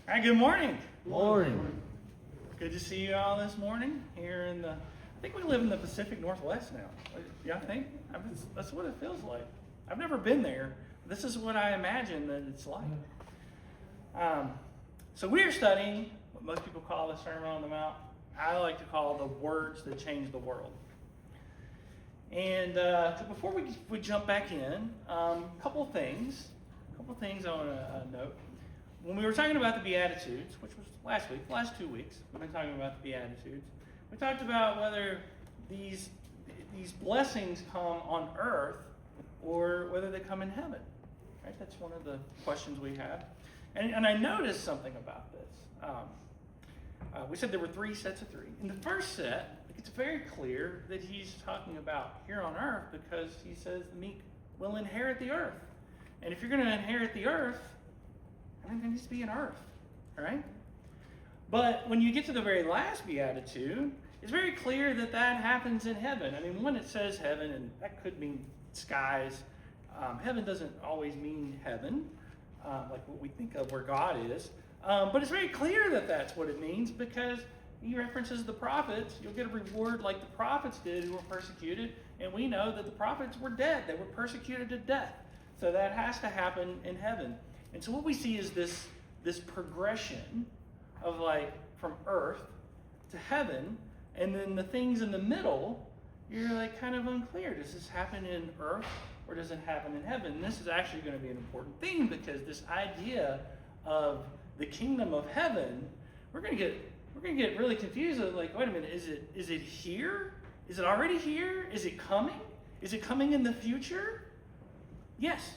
All right, good morning. Morning. Good to see you all this morning here in I think we live in the Pacific Northwest now. Yeah, I think that's what it feels like. I've never been there. This is what I imagine that it's like. So we are studying what most people call the Sermon on the Mount. I like to call the words that change the world. And so before we jump back in, a couple things I want to note. When we were talking about the Beatitudes, which was last 2 weeks, we've been talking about the Beatitudes. We talked about whether these blessings come on earth or whether they come in heaven. Right? That's one of the questions we have. And I noticed something about this. We said there were 3 sets of 3. In the first set, it's very clear that he's talking about here on earth because he says the meek will inherit the earth. And if you're going to inherit the earth, I think there needs to be an earth, all right? But when you get to the very last beatitude, it's very clear that that happens in heaven. I mean, when it says heaven, and that could mean skies, heaven doesn't always mean heaven, like what we think of where God is. But it's very clear that that's what it means because he references the prophets. You'll get a reward like the prophets did who were persecuted, and we know that the prophets were dead. They were persecuted to death. So that has to happen in heaven. And so what we see is this progression of like from earth to heaven, and then the things in the middle, you're like kind of unclear. Does this happen in earth or does it happen in heaven? And this is actually going to be an important thing because this idea of the kingdom of heaven, we're going to get really confused. Like, wait a minute, is it here? Is it already here? Is it coming? Is it coming in the future? Yes.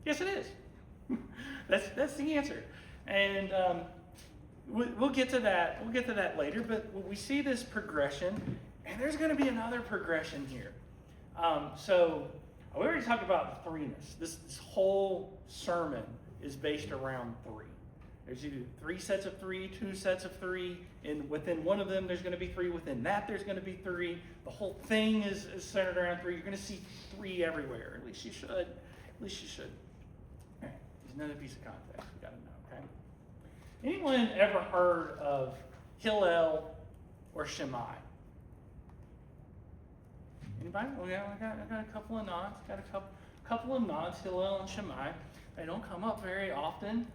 Yes, it is. That's the answer, and we'll get to that. We'll get to that later. But we see this progression, and there's going to be another progression here. So we already talked about the threeness. This whole sermon is based around 3. There's either 3 sets of 3, 2 sets of 3, and within one of them there's going to be 3. Within that there's going to be 3. The whole thing is centered around 3. You're going to see 3 everywhere. At least you should. At least you should. All right. There's another piece of context we got to know. Okay. Anyone ever heard of Hillel or Shammai? Anybody? Oh yeah, I got a couple of nods. Got a couple of nods. Hillel and Shammai. They don't come up very often,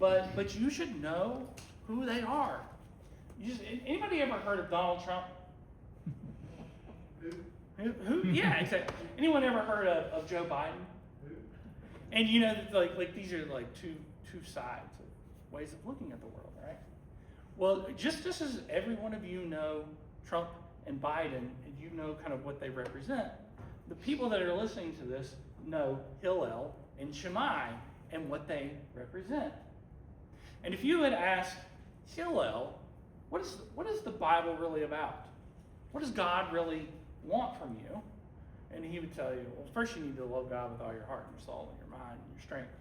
but you should know who they are. Anybody ever heard of Donald Trump? Who? Yeah, exactly. Anyone ever heard of Joe Biden? Who? And you know, like these are like two sides of ways of looking at the world, right? Well, just as every one of you know Trump and Biden, and you know kind of what they represent, the people that are listening to this know Hillel and Shammai and what they represent. And if you had asked Hillel, what is the Bible really about? What does God really want from you? And he would tell you, well, first you need to love God with all your heart and your soul and your mind and your strength.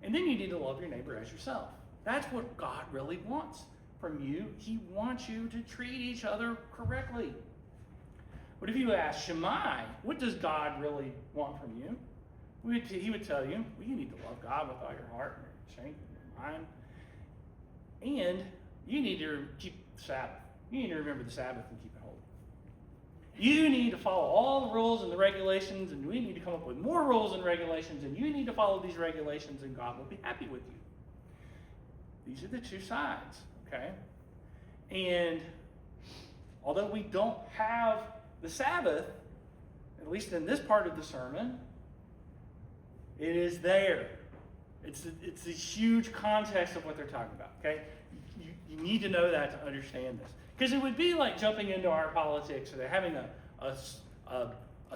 And then you need to love your neighbor as yourself. That's what God really wants from you. He wants you to treat each other correctly. But if you ask Shammai, what does God really want from you? He would tell you, well, you need to love God with all your heart and your strength and your mind. And you need to keep the Sabbath. You need to remember the Sabbath and keep it holy. You need to follow all the rules and the regulations, and we need to come up with more rules and regulations, and you need to follow these regulations, and God will be happy with you. These are the 2 sides, okay? And although we don't have the Sabbath, at least in this part of the sermon, it is there. It's the huge context of what they're talking about, okay? You need to know that to understand this. Because it would be like jumping into our politics, or they're having a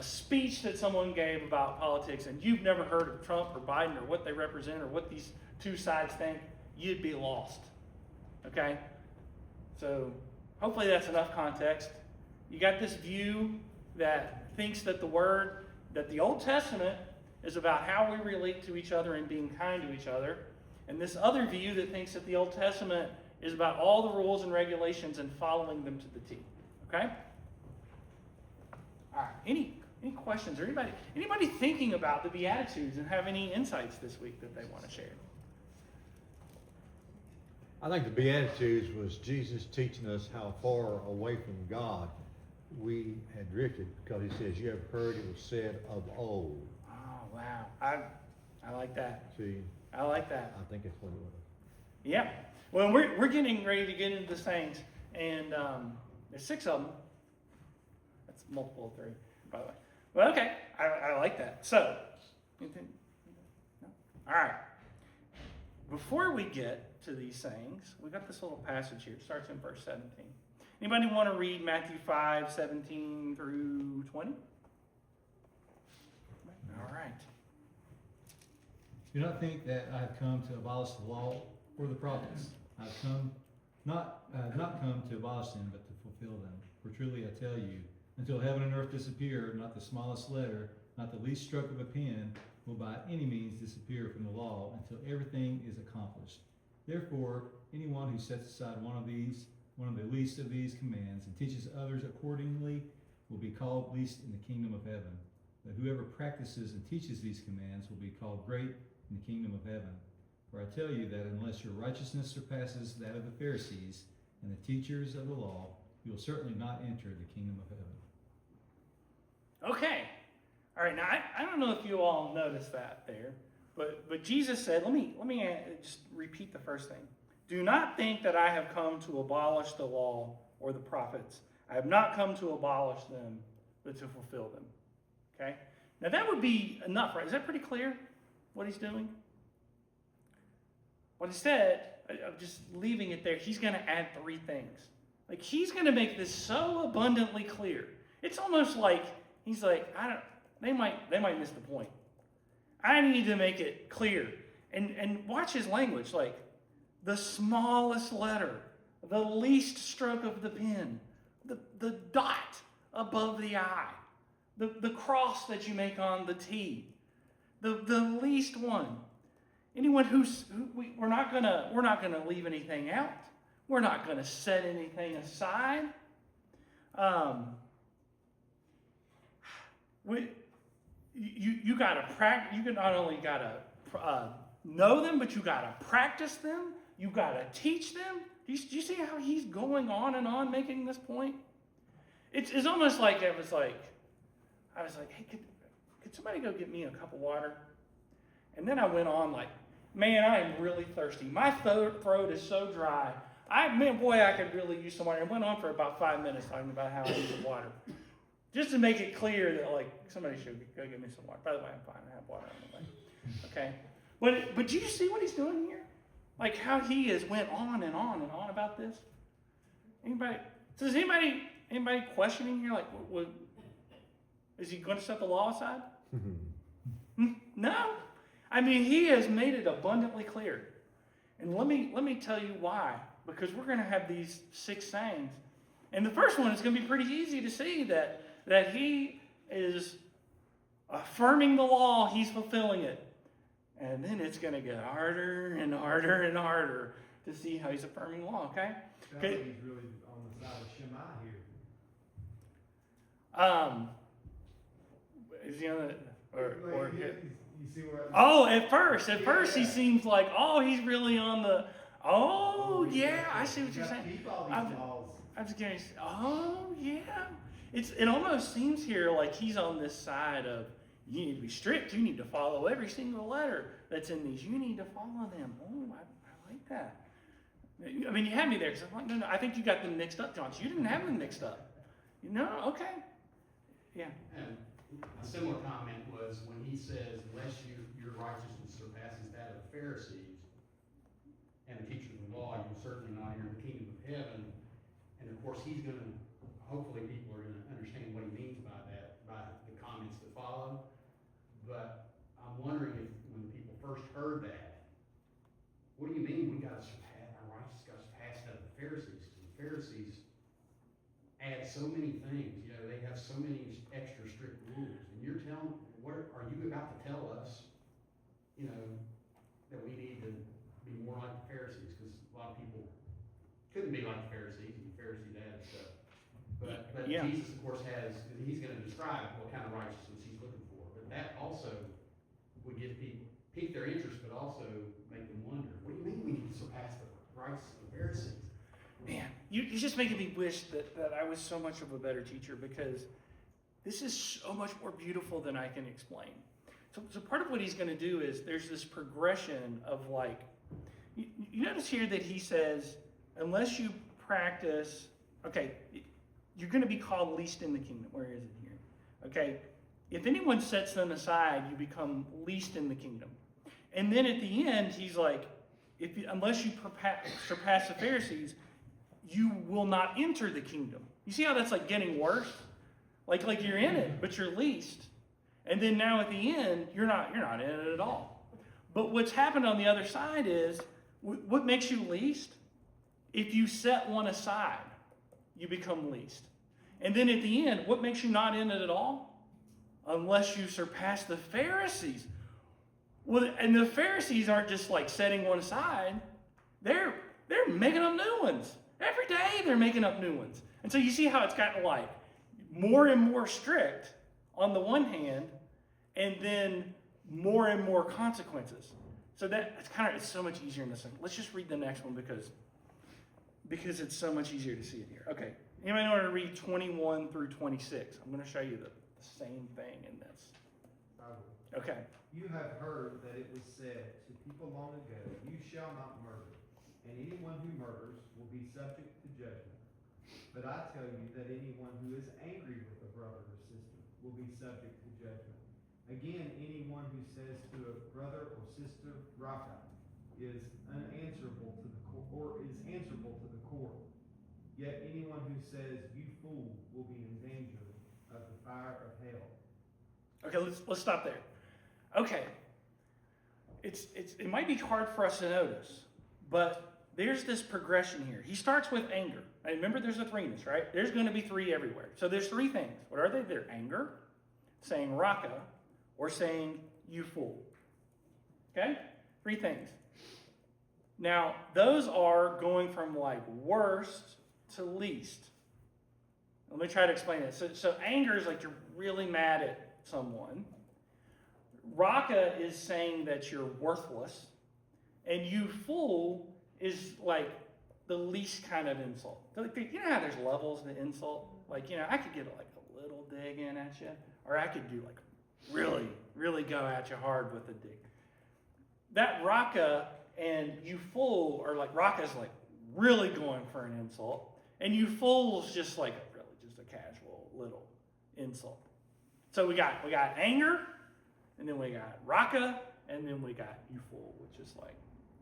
speech that someone gave about politics, and you've never heard of Trump or Biden or what they represent or what these 2 sides think, you'd be lost, okay? So hopefully that's enough context. You got this view that thinks that the Old Testament is about how we relate to each other and being kind to each other. And this other view that thinks that the Old Testament is about all the rules and regulations and following them to the T. Okay? All right. Any questions or anybody thinking about the Beatitudes and have any insights this week that they want to share? I think the Beatitudes was Jesus teaching us how far away from God we had drifted, because he says, you have heard it was said of old. Oh, wow. I like that. See, I like that. I think that's what it was. Yeah. Well, we're getting ready to get into the sayings, and there's 6 of them. That's multiple of 3, by the way. But okay, I like that. So, anything? No? All right. Before we get to these sayings, we got this little passage here. It starts in verse 17. Anybody want to read Matthew 5:17 through 20? All right. Do not think that I have come to abolish the law or the prophets. I have not come to abolish them, but to fulfill them. For truly I tell you, until heaven and earth disappear, not the smallest letter, not the least stroke of a pen, will by any means disappear from the law until everything is accomplished. Therefore, anyone who sets aside one of the least of these commands, and teaches others accordingly, will be called least in the kingdom of heaven. But whoever practices and teaches these commands will be called great in the kingdom of heaven. For I tell you that unless your righteousness surpasses that of the Pharisees and the teachers of the law, you will certainly not enter the kingdom of heaven. Okay. All right. Now, I don't know if you all noticed that there, but Jesus said, let me just repeat the first thing. Do not think that I have come to abolish the law or the prophets. I have not come to abolish them, but to fulfill them. Okay? Now, that would be enough, right? Is that pretty clear what he's doing? But instead, I'm just leaving it there. He's going to add 3 things. Like, he's going to make this so abundantly clear. It's almost like he's like, they might miss the point. I need to make it clear. And watch his language, like the smallest letter, the least stroke of the pen, the dot above the I, the cross that you make on the T, the least one. Anyone we're not gonna leave anything out. We're not gonna set anything aside. You gotta practice. You not only gotta know them, but you gotta practice them. You gotta teach them. Do you see how he's going on and on making this point? It's almost like I was like, hey, could somebody go get me a cup of water? And then I went on like, man, I am really thirsty. My throat is so dry. I could really use some water. I went on for about 5 minutes talking about how I need some water. Just to make it clear that, like, somebody should go get me some water. By the way, I'm fine. I have water on the way. Okay? But do you see what he's doing here? Like, how he has went on and on and on about this? Is anybody questioning here? Like, is he going to set the law aside? No. I mean, he has made it abundantly clear. And let me tell you why. Because we're going to have these 6 sayings. And the first one is going to be pretty easy to see that he is affirming the law, he's fulfilling it. And then it's going to get harder and harder and harder to see how he's affirming the law, okay? Sounds like he's really on the side of Shema here. Is he on the, or you see where at first he seems like, he's really on the, yeah, I see what you're saying. Keep all these laws. I was going to say, yeah. It almost seems here like he's on this side of, you need to be strict. You need to follow every single letter that's in these. You need to follow them. Oh, I like that. I mean, you had me there because I'm like, no, I think you got them mixed up, John. So you didn't have them mixed up. Okay. Yeah. And a similar comment was when he says, unless your righteousness surpasses that of the Pharisees and the teachers of the law, you will certainly not enter the kingdom of heaven. And of course, hopefully people are going to understand what he means by that, by the comments that follow. But I'm wondering if when people first heard that, what do you mean our righteousness got surpassed that of the Pharisees? Because the Pharisees add so many things. They have so many extra strict rules. And you're what are you about to tell us, that we need to be more like the Pharisees? Because a lot of people couldn't be like the Pharisees, and the Pharisees added stuff. But Yeah. Jesus, of course, he's going to describe what kind of righteousness he's looking for. But that also would give people, pique their interest, but also make them wonder, what do you mean we need to surpass the righteous of the Pharisees. Man, you're just making me wish that I was so much of a better teacher, because this is so much more beautiful than I can explain. So part of what he's going to do is there's this progression of like, you notice here that he says, unless you practice, okay, you're going to be called least in the kingdom. Where is it here? Okay, if anyone sets them aside, you become least in the kingdom. And then at the end, he's like, unless you surpass the Pharisees, you will not enter the kingdom. You see how that's like getting worse? Like you're in it, but you're least. And then now at the end, you're not in it at all. But what's happened on the other side is, what makes you least? If you set one aside, you become least. And then at the end, what makes you not in it at all? Unless you surpass the Pharisees. Well, and the Pharisees aren't just like setting one aside. They're making up new ones. Every day they're making up new ones. And so you see how it's gotten like more and more strict on the one hand, and then more and more consequences. So it's so much easier in this one. Let's just read the next one because it's so much easier to see it here. Okay. Anybody want to read 21 through 26? I'm going to show you the same thing in this. Okay. You have heard that it was said to people long ago, you shall not murder, and anyone who murders will be subject to judgment. But I tell you that anyone who is angry with a brother or sister will be subject to judgment. Again, anyone who says to a brother or sister, Raka, is answerable to the court. Yet anyone who says, you fool, will be in danger of the fire of hell. Okay, let's stop there. Okay. It might be hard for us to notice, but there's this progression here. He starts with anger. And remember, there's a threeness, right? There's going to be three everywhere. So there's three things. What are they? They're anger, saying Raka, or saying you fool. Okay? Three things. Now, those are going from like worst to least. Let me try to explain it. So anger is like you're really mad at someone. Raka is saying that you're worthless. And you fool is like the least kind of insult. Like, you know how there's levels to insult? Like, I could get like a little dig in at you, or I could do like really, really go at you hard with a dig. That Raka and you fool are like, Raka's like really going for an insult, and you fool's just like just a casual little insult. So we got anger, and then we got Raka, and then we got you fool,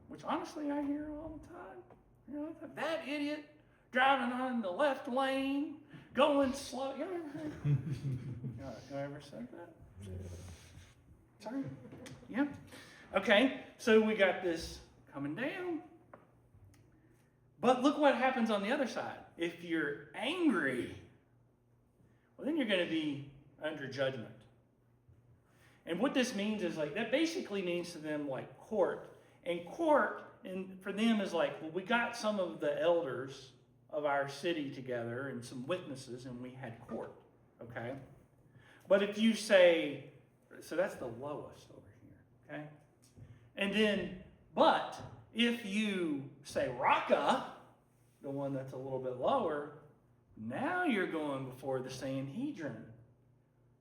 which honestly I hear all the time. That idiot driving on the left lane, going slow. You ever said that? Sorry. Yeah. Okay, so we got this coming down. But look what happens on the other side. If you're angry, well, then you're going to be under judgment. And what this means is like, that basically means to them like court. And court, and for them is like, well, we got some of the elders of our city together and some witnesses, and we had court. Okay? But if you say, so that's the lowest over here. Okay? And then, but if you say Raka, the one that's a little bit lower, now you're going before the Sanhedrin.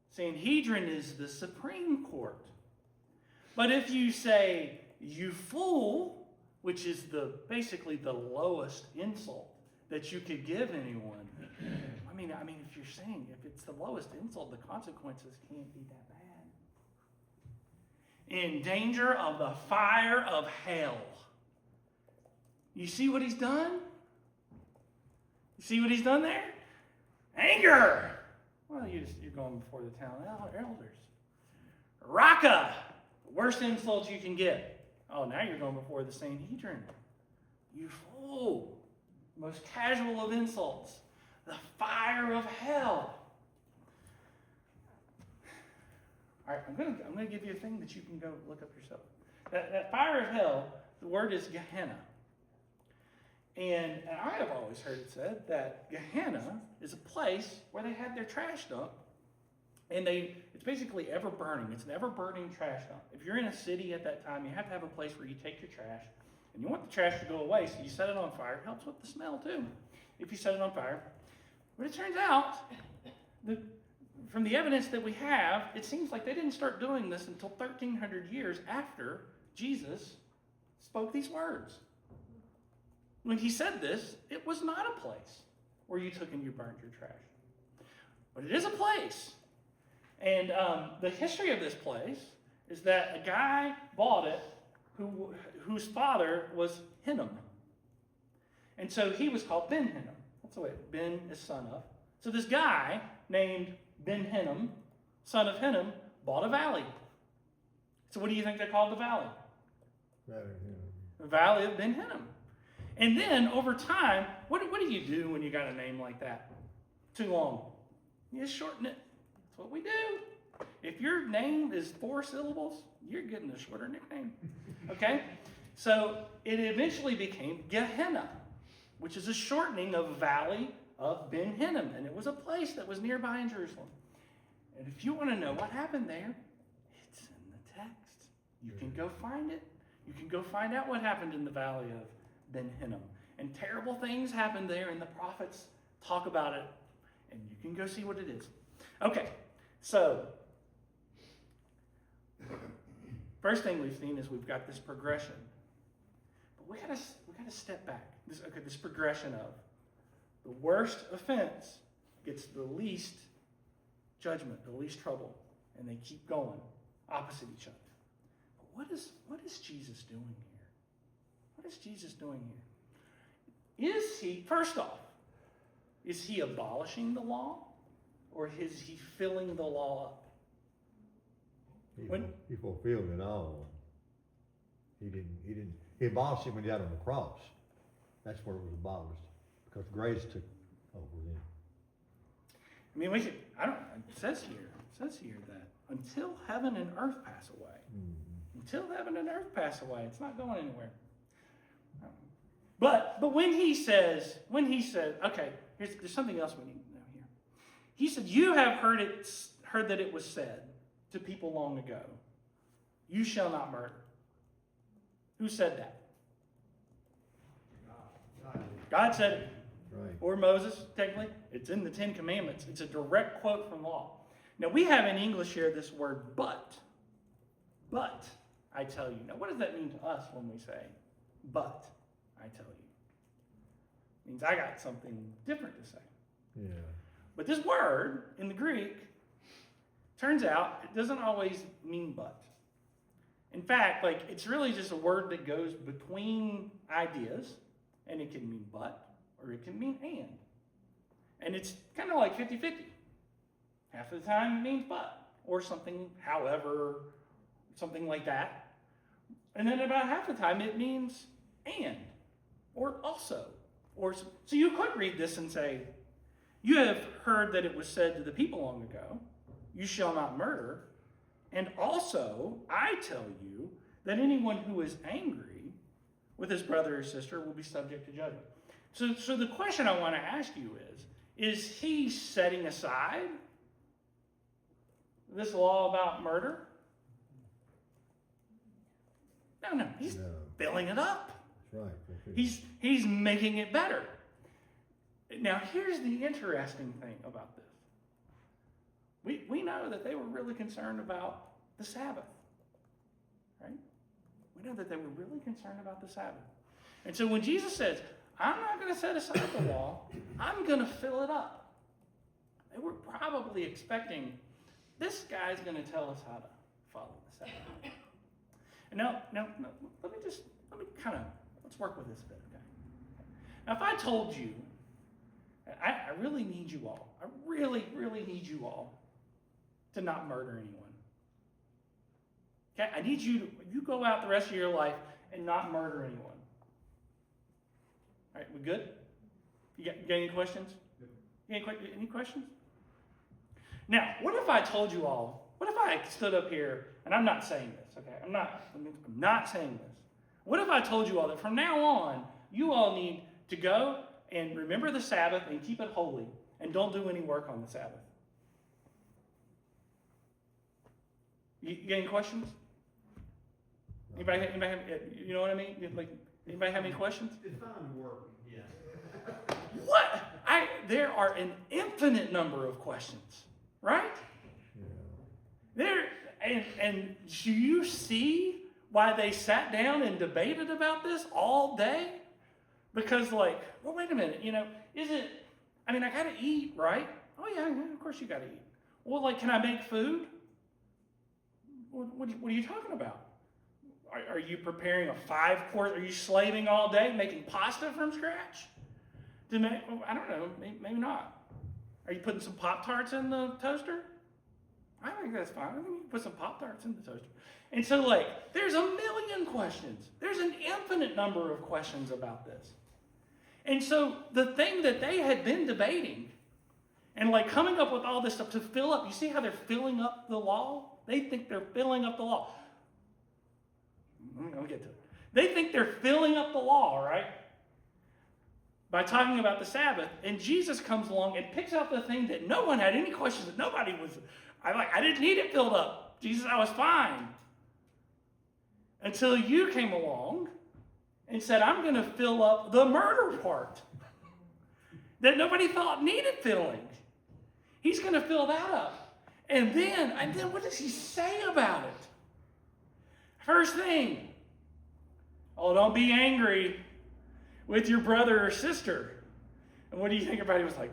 Sanhedrin is the Supreme Court. But if you say you fool, which is basically the lowest insult that you could give anyone, I mean, if you're saying if it's the lowest insult, the consequences can't be that bad. In danger of the fire of hell. You see what he's done? You see what he's done there? Anger. Well, you're going before the town elders. Raka, the worst insult you can get. Oh, now you're going before the Sanhedrin. You fool. The most casual of insults. The fire of hell. All right, I'm going to give you a thing that you can go look up yourself. That fire of hell, the word is Gehenna. And I have always heard it said that Gehenna is a place where they had their trash dump. And it's basically ever burning. It's an ever burning trash dump. If you're in a city at that time, you have to have a place where you take your trash. And you want the trash to go away, so you set it on fire. It helps with the smell too, if you set it on fire. But it turns out, from the evidence that we have, it seems like they didn't start doing this until 1,300 years after Jesus spoke these words. When he said this, it was not a place where you took and you burned your trash. But it is a place. And the history of this place is that a guy bought it whose father was Hinnom. And so he was called Ben Hinnom. That's the way Ben is son of. So this guy named Ben Hinnom, son of Hinnom, bought a valley. So what do you think they called the valley? The Valley of Ben Hinnom. And then over time, what do you do when you got a name like that? Too long. You just shorten it. That's what we do. If your name is 4 syllables, you're getting a shorter nickname. Okay? So it eventually became Gehenna, which is a shortening of Valley of Ben Hinnom. And it was a place that was nearby in Jerusalem. And if you want to know what happened there, it's in the text. You can go find it. You can go find out what happened in the Valley of Ben Hinnom. And terrible things happened there, and the prophets talk about it. And you can go see what it is. Okay, so first thing we've seen is we've got this progression. But we gotta step back. This progression of the worst offense gets the least judgment, the least trouble, and they keep going opposite each other. But what is Jesus doing here? What is Jesus doing here? Is he, first off, is he abolishing the law, or is he filling the law up? He fulfilled it all. He abolished it when he died on the cross. That's where it was abolished, because grace took over then. I mean, it says here that until heaven and earth pass away, until heaven and earth pass away, it's not going anywhere. But when he said, okay, there's something else we need to know here. He said, you have heard that it was said to people long ago, you shall not murder. Who said that? God said it. Right. Or Moses, technically. It's in the 10 Commandments. It's a direct quote from law. Now, we have in English here this word but. But, I tell you. Now, what does that mean to us when we say, but, I tell you? It means I got something different to say. Yeah. But this word, in the Greek, turns out it doesn't always mean but. In fact, it's really just a word that goes between ideas, and it can mean but, or it can mean and. And it's kind of like 50-50. Half of the time it means but, or something, however, something like that. And then about half the time it means and, or also. So you could read this and say, you have heard that it was said to the people long ago, you shall not murder. And also, I tell you that anyone who is angry with his brother or sister will be subject to judgment. So the question I want to ask you is he setting aside this law about murder? No, he's filling it up. That's right. He's making it better. Now, here's the interesting thing about this. We know that they were really concerned about the Sabbath, right? We know that they were really concerned about the Sabbath. And so when Jesus says, I'm not going to set aside the law, I'm going to fill it up. They were probably expecting, this guy's going to tell us how to follow the Sabbath. And now let's work with this a bit, okay? Now, if I told you, I really need you all, I really, really need you all to not murder anyone. Okay, I need you go out the rest of your life and not murder anyone. All right, we good? You got any questions? Any questions? Now, what if I told you all, what if I stood up here, and I'm not saying this, okay? I'm not saying this. What if I told you all that from now on, you all need to go and remember the Sabbath and keep it holy, and don't do any work on the Sabbath? You got any questions? Anybody have, you know what I mean? Anybody have any questions? Define work. Yeah. What? There are an infinite number of questions, right? Yeah. And do you see why they sat down and debated about this all day? Because like, well, wait a minute, I gotta eat, right? Oh yeah, of course you gotta eat. Well, like, can I make food? What are you talking about? Are you preparing a 5-course? Are you slaving all day making pasta from scratch? I don't know, maybe not. Are you putting some Pop-Tarts in the toaster? I think that's fine. I think you can put some Pop-Tarts in the toaster. And so, like, there's a million questions. There's an infinite number of questions about this. And so the thing that they had been debating and, like, coming up with all this stuff to fill up, you see how they're filling up the law? They think they're filling up the law. I'll get to it. They think they're filling up the law, right? By talking about the Sabbath, and Jesus comes along and picks out the thing that no one had any questions, that nobody was, I didn't need it filled up. Jesus, I was fine. Until you came along and said, I'm going to fill up the murder part that nobody thought needed filling. He's going to fill that up. And then what does he say about it? First thing, don't be angry with your brother or sister. And what do you think everybody was like?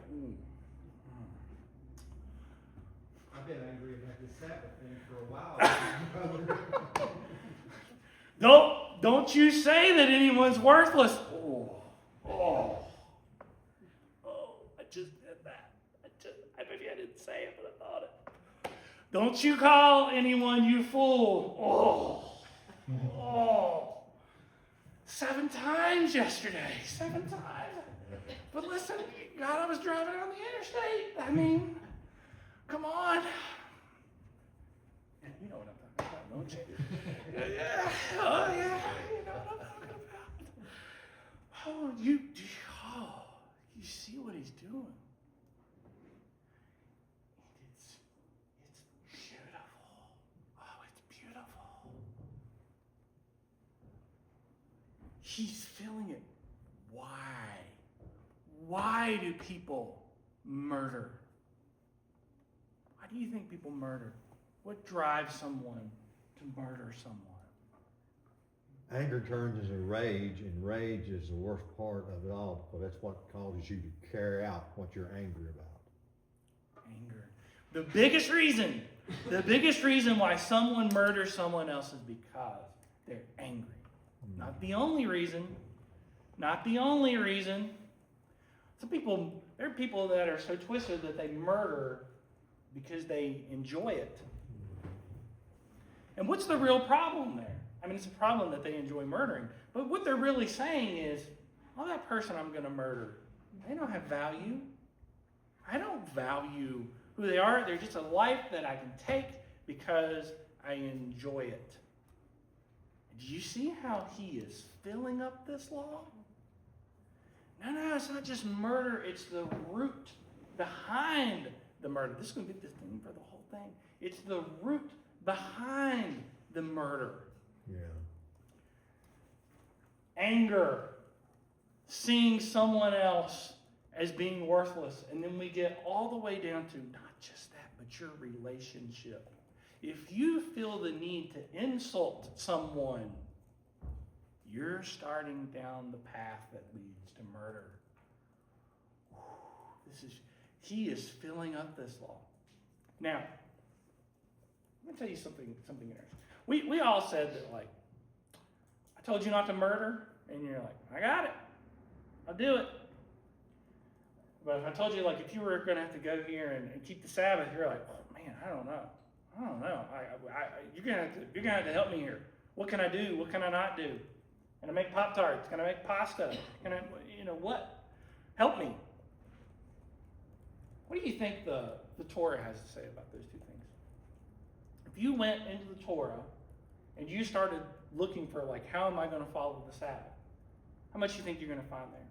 I've been angry about this Sabbath thing for a while. Don't you say that anyone's worthless. I just did that. Maybe I didn't say it, but I thought it. Don't you call anyone you fool. 7 times yesterday. 7 times. But listen, God, I was driving on the interstate. Come on. You know what I'm talking about, don't you? Yeah. Oh, yeah. You know what I'm talking about. You see what he's doing. It's beautiful. Oh, it's beautiful. He's feeling it. Why? Why do people murder? Why do you think people murder? What drives someone to murder someone? Anger turns into rage, and rage is the worst part of it all, because that's what causes you to carry out what you're angry about. Anger. The biggest reason why someone murders someone else is because they're angry. Not the only reason. Not the only reason. There are people that are so twisted that they murder because they enjoy it. And what's the real problem there? It's a problem that they enjoy murdering. But what they're really saying is, that person I'm going to murder, they don't have value. I don't value who they are. They're just a life that I can take because I enjoy it. Do you see how he is filling up this law? No, it's not just murder. It's the root behind the murder. This is going to be the theme for the whole thing. It's the root behind the murder. Yeah. Anger. Seeing someone else as being worthless. And then we get all the way down to not just that, but your relationship. If you feel the need to insult someone, you're starting down the path that leads to murder. He is filling up this law. Now, let me tell you something interesting. We all said that, like, I told you not to murder, and you're like, I got it. I'll do it. But if I told you, like, if you were going to have to go here and keep the Sabbath, you're like, oh, man, I don't know. You're gonna have to help me here. What can I do? What can I not do? Can I make Pop-Tarts? Can I make pasta? Can I, what? Help me. What do you think the Torah has to say about those two things? If you went into the Torah and you started looking for, like, how am I going to follow the Sabbath? How much do you think you're going to find there?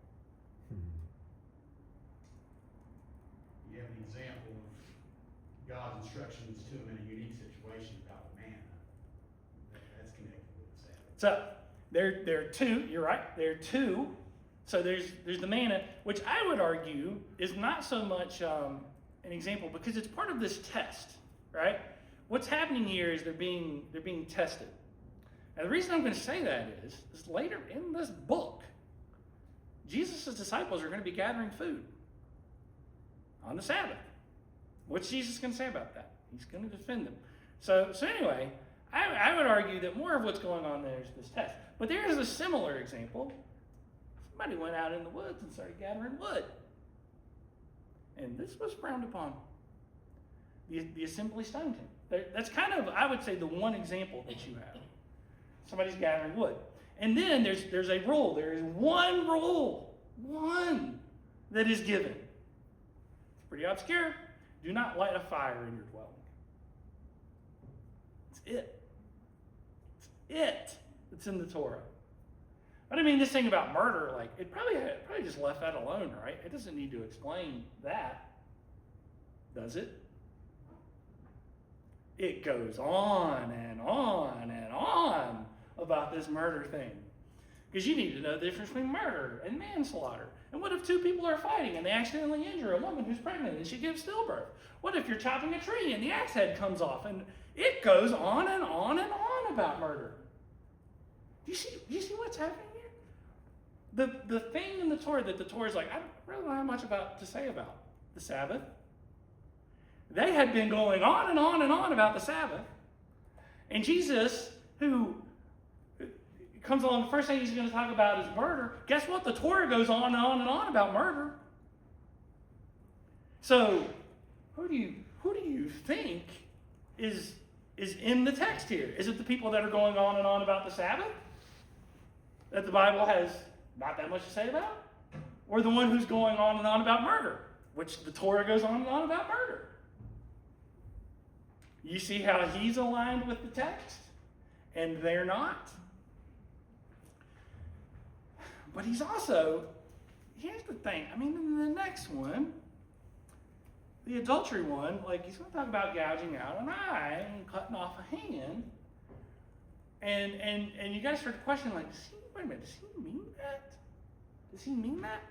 You have an example of God's instructions to him in a unique situation about manna. That's connected with the Sabbath. So, There are two. You're right. There are two. So there's the manna, which I would argue is not so much an example because it's part of this test, right? What's happening here is they're being tested. And the reason I'm going to say that is later in this book, Jesus' disciples are going to be gathering food on the Sabbath. What's Jesus going to say about that? He's going to defend them. So anyway, I would argue that more of what's going on there is this test. But there is a similar example. Somebody went out in the woods and started gathering wood. And this was frowned upon. The assembly stoned him. That's kind of, I would say, the one example that you have. Somebody's gathering wood. And then there's a rule. There is one rule. One that is given. It's pretty obscure. Do not light a fire in your dwelling. It's it. It's it that's in the Torah. But I mean, this thing about murder, like, it probably just left that alone, right? It doesn't need to explain that, does it? It goes on and on and on about this murder thing. Because you need to know the difference between murder and manslaughter. And what if two people are fighting and they accidentally injure a woman who's pregnant and she gives stillbirth? What if you're chopping a tree and the axe head comes off? And it goes on and on and on about murder. Do you see what's happening here? The thing in the Torah that the Torah is like, I really don't have much to say about the Sabbath. They had been going on and on and on about the Sabbath. And Jesus, who comes along, the first thing he's going to talk about is murder. Guess what? The Torah goes on and on and on about murder. So, who do you think is in the text here? Is it the people that are going on and on about the Sabbath that the Bible has not that much to say about? Or the one who's going on and on about murder, which the Torah goes on and on about murder? You see how he's aligned with the text and they're not? But he's also, here's the thing, I mean, in the next one, the adultery one, like, he's going to talk about gouging out an eye and cutting off a hand. And you guys start to question, like, wait a minute, does he mean that? Does he mean that?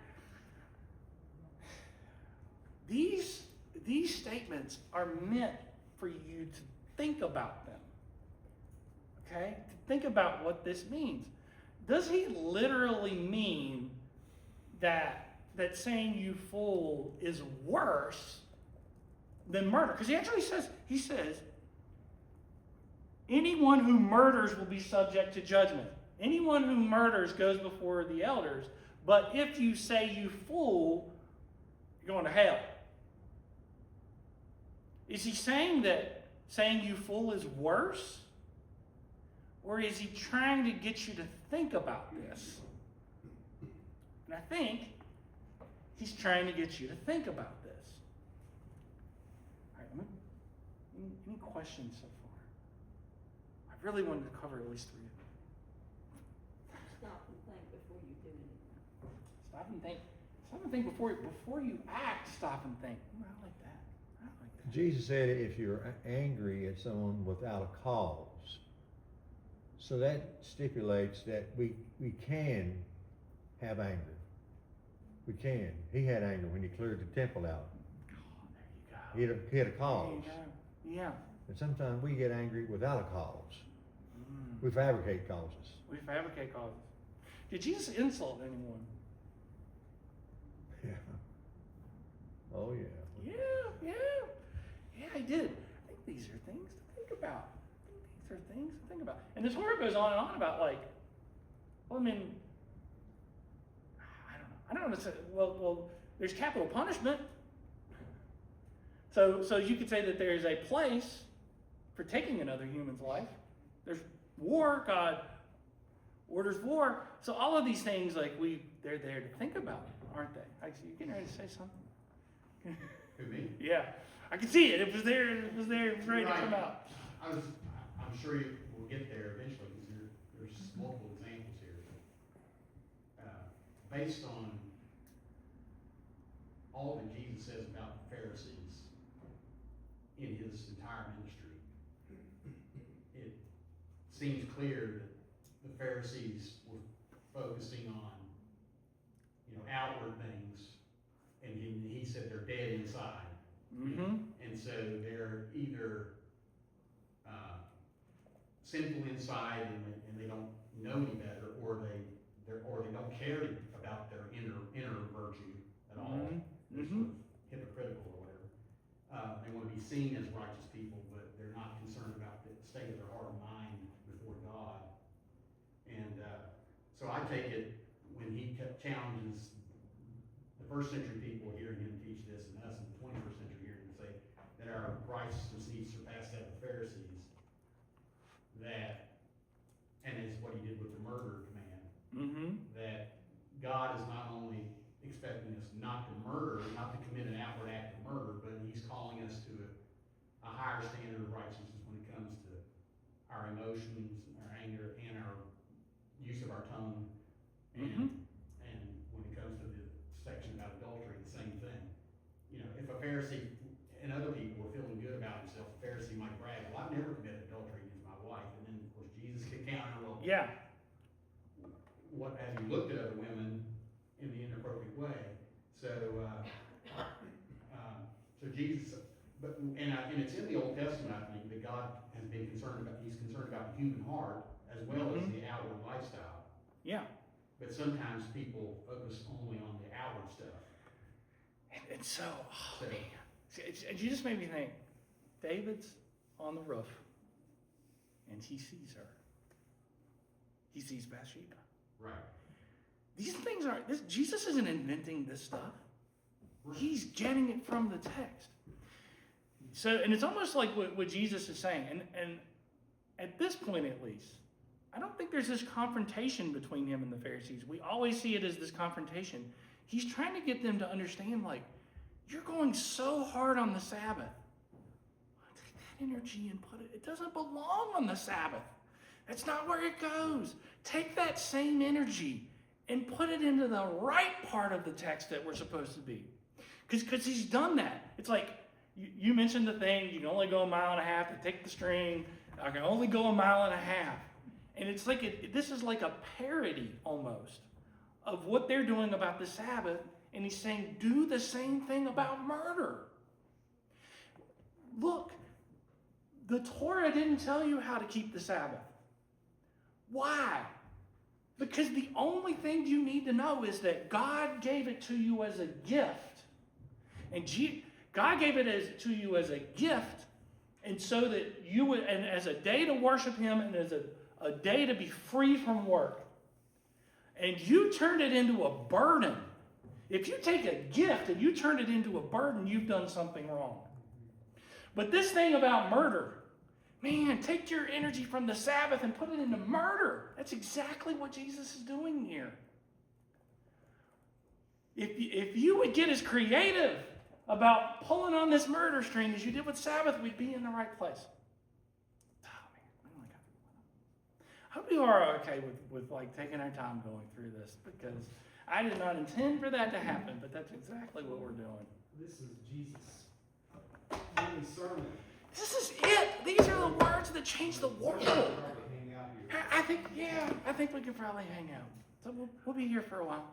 These statements are meant for you to think about them. Okay? To think about what this means. Does he literally mean that saying you fool is worse than murder? Because he says, anyone who murders will be subject to judgment. Anyone who murders goes before the elders. But if you say you fool, you're going to hell. Is he saying that saying you fool is worse? Or is he trying to get you to think about this? And I think he's trying to get you to think about this. All right, any questions so far? I really wanted to cover at least 3 of them. Stop and think before you do anything. Stop and think. Stop and think before you act. Stop and think. I like that. I like that. Jesus said if you're angry at someone without a cause, so that stipulates that we can have anger. We can. He had anger when he cleared the temple out. Oh, there you go. He had a cause. There you go. Yeah. And sometimes we get angry without a cause. We fabricate causes. We fabricate causes. Did Jesus insult anyone? Yeah. Oh yeah. Yeah, he did. I think these are things to think about. And the Torah goes on and on about, like, well, I mean, I don't know. Well, there's capital punishment. So you could say that there's a place for taking another human's life. There's war. God orders war. So all of these things, like, they're there to think about, aren't they? Like, so you getting ready to say something? Who, me? Yeah, I can see it. It was there. It was ready to come out. I'm sure you will get there eventually, because there's multiple examples here. Based on all that Jesus says about the Pharisees in his entire ministry, it seems clear that the Pharisees were focusing on, outward things, and he said they're dead inside. Mm-hmm. And so they're either sinful inside and they don't know any better, or they don't care about their inner virtue at all. Mhm. They're sort of hypocritical or whatever. They want to be seen as righteous people, but they're not concerned about the state of their heart and mind before God. And so I take it when he challenges the first century people hearing him teach this, and us in the 21st century hearing him say that our righteousness needs to surpass that of the Pharisees, and it's what he did with the murder command, Mm-hmm. that God is not only expecting us not to murder, not to commit an outward act of murder, but he's calling us to a higher standard of righteousness when it comes to our emotions, our anger, and our use of our tongue, and when it comes to the section about adultery, the same thing. If a Pharisee and other people were feeling good about themselves, a Pharisee might brag, well, I've never committed adultery against my wife, and then, of course, Jesus could counter, well, Yeah. what, have you looked at other women in the inappropriate way? So Jesus, and it's in the Old Testament, I think, that God has been concerned about, he's concerned about the human heart as well as the outward lifestyle. Yeah. But sometimes people focus only on the outward stuff. And so, oh, So- man. You just made me think. David's on the roof, and he sees her. He sees Bathsheba. Right. These things aren't, Jesus isn't inventing this stuff. He's getting it from the text. So, and it's almost like what Jesus is saying. And at this point, at least, I don't think there's this confrontation between him and the Pharisees. We always see it as this confrontation. He's trying to get them to understand, like, you're going so hard on the Sabbath. Take that energy and put it doesn't belong on the Sabbath. That's not where it goes. Take that same energy and put it into the right part of the text that we're supposed to be. Because he's done that. It's like, you mentioned the thing, you can only go a mile and a half to take the string. I can only go a mile and a half. And it's like, this is like a parody almost of what they're doing about the Sabbath. And he's saying, do the same thing about murder. Look, the Torah didn't tell you how to keep the Sabbath. Why? Because the only thing you need to know is that God gave it to you as a gift. And God gave it to you as a gift, and so that you would, and as a day to worship him, and as a day to be free from work. And you turned it into a burden. If you take a gift and you turn it into a burden, you've done something wrong. But this thing about murder, man, take your energy from the Sabbath and put it into murder. That's exactly what Jesus is doing here. If you would get as creative about pulling on this murder string as you did with Sabbath, we'd be in the right place. Oh, man. Oh, my God. I hope you are okay with like taking our time going through this, because I did not intend for that to happen, but that's exactly what we're doing. This is Jesus' only sermon. This is it. These are the words that change the world. We'll probably hang out here. I think we could probably hang out. So we'll be here for a while.